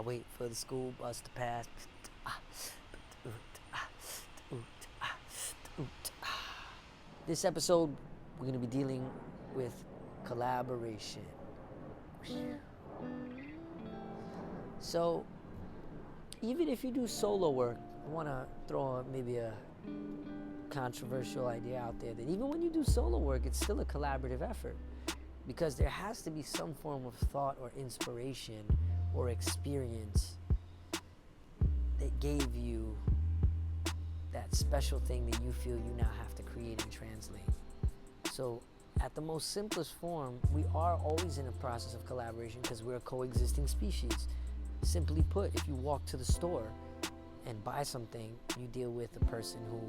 wait for the school bus to pass. This episode, we're going to be dealing with collaboration. So, even if you do solo work, I want to throw maybe a controversial idea out there that even when you do solo work, it's still a collaborative effort, because there has to be some form of thought or inspiration or experience that gave you that special thing that you feel you now have to create and translate. So at the most simplest form, we are always in a process of collaboration because we're a coexisting species. Simply put, if you walk to the store and buy something, you deal with a person who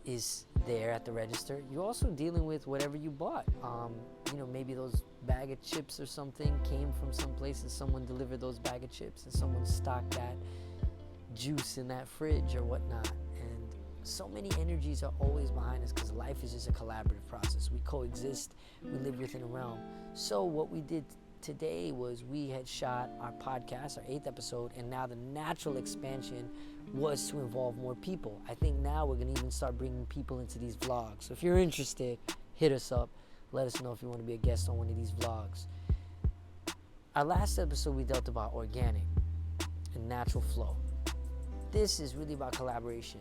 is there at the register. You're also dealing with whatever you bought. Maybe those bag of chips or something came from someplace and someone delivered those bag of chips and someone stocked that juice in that fridge or whatnot. And so many energies are always behind us because life is just a collaborative process. We coexist, we live within a realm. So what we did today was we had shot our podcast, our 8th episode, and now the natural expansion was to involve more people. I think now we're going to even start bringing people into these vlogs. So if you're interested, hit us up. Let us know if you want to be a guest on one of these vlogs. Our last episode, we dealt about organic and natural flow. This is really about collaboration.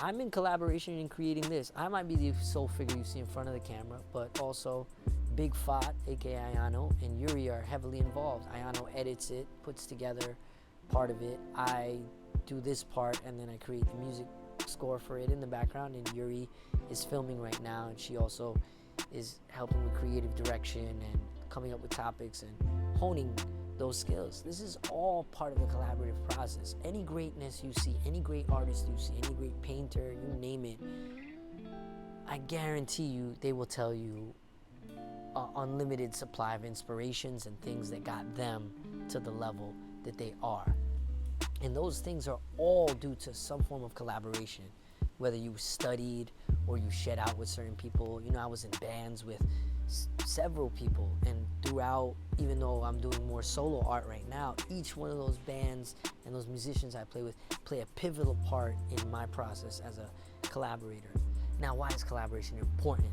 I'm in collaboration in creating this. I might be the sole figure you see in front of the camera, but also Big Fat, aka Ayano, and Yuri are heavily involved. Ayano edits it, puts together part of it. I do this part, and then I create the music score for it in the background, and Yuri is filming right now, and she also is helping with creative direction and coming up with topics and honing those skills. This is all part of the collaborative process. Any greatness you see, any great artist you see, any great painter, you name it, I guarantee you they will tell you an unlimited supply of inspirations and things that got them to the level that they are. And those things are all due to some form of collaboration, whether you studied or you shed out with certain people. I was in bands with several people, and throughout, even though I'm doing more solo art right now, each one of those bands and those musicians I play with play a pivotal part in my process as a collaborator. Now, why is collaboration important?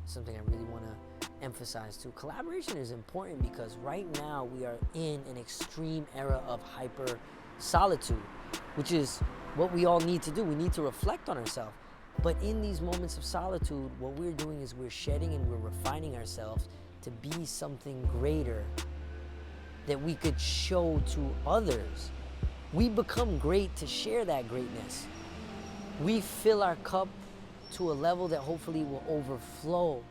Something I really want to emphasize too. Collaboration is important because right now we are in an extreme era of hyper solitude, which is what we all need to do. We need to reflect on ourselves. But in these moments of solitude, what we're doing is we're shedding and we're refining ourselves to be something greater that we could show to others. We become great to share that greatness. We fill our cup to a level that hopefully will overflow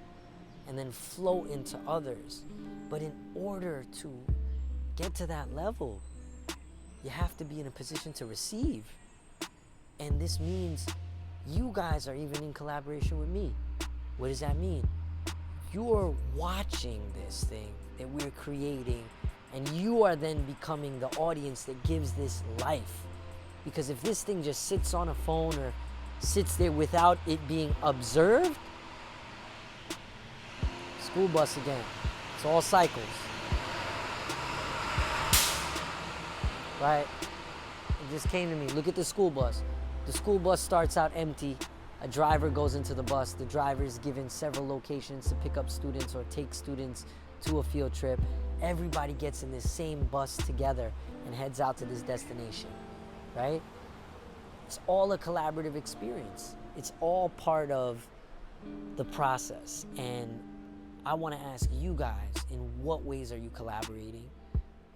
and then flow into others. But in order to get to that level, you have to be in a position to receive. And this means you guys are even in collaboration with me. What does that mean? You're watching this thing that we're creating, and you are then becoming the audience that gives this life. Because if this thing just sits on a phone or sits there without it being observed, school bus again. It's all cycles. Right? It just came to me. Look at the school bus. The school bus starts out empty. A driver goes into the bus. The driver is given several locations to pick up students or take students to a field trip. Everybody gets in this same bus together and heads out to this destination, right? It's all a collaborative experience. It's all part of the process. And I want to ask you guys, in what ways are you collaborating?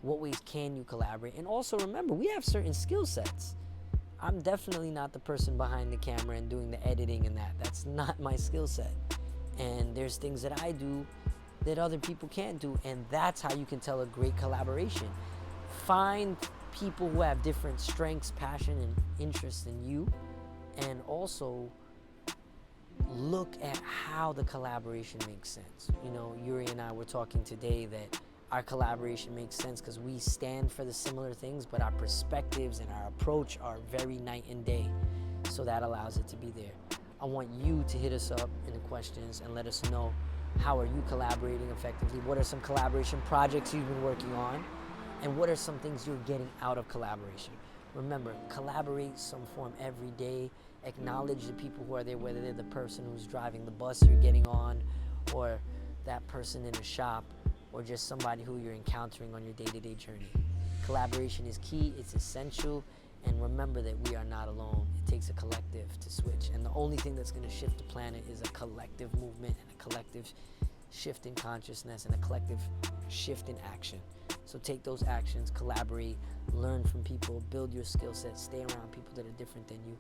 What ways can you collaborate? And also remember, we have certain skill sets. I'm definitely not the person behind the camera and doing the editing and that. That's not my skill set. And there's things that I do that other people can't do, and that's how you can tell a great collaboration. Find people who have different strengths, passion, and interests in you, and also look at how the collaboration makes sense. Yuri and I were talking today that our collaboration makes sense because we stand for the similar things, but our perspectives and our approach are very night and day. So that allows it to be there. I want you to hit us up in the questions and let us know, how are you collaborating effectively? What are some collaboration projects you've been working on? And what are some things you're getting out of collaboration? Remember, collaborate some form every day. Acknowledge the people who are there, whether they're the person who's driving the bus you're getting on, or that person in the shop, or just somebody who you're encountering on your day-to-day journey. Collaboration is key, it's essential, and remember that we are not alone. It takes a collective to switch, and the only thing that's going to shift the planet is a collective movement and a collective shift in consciousness and a collective shift in action. So take those actions, collaborate, learn from people, build your skill set, stay around people that are different than you.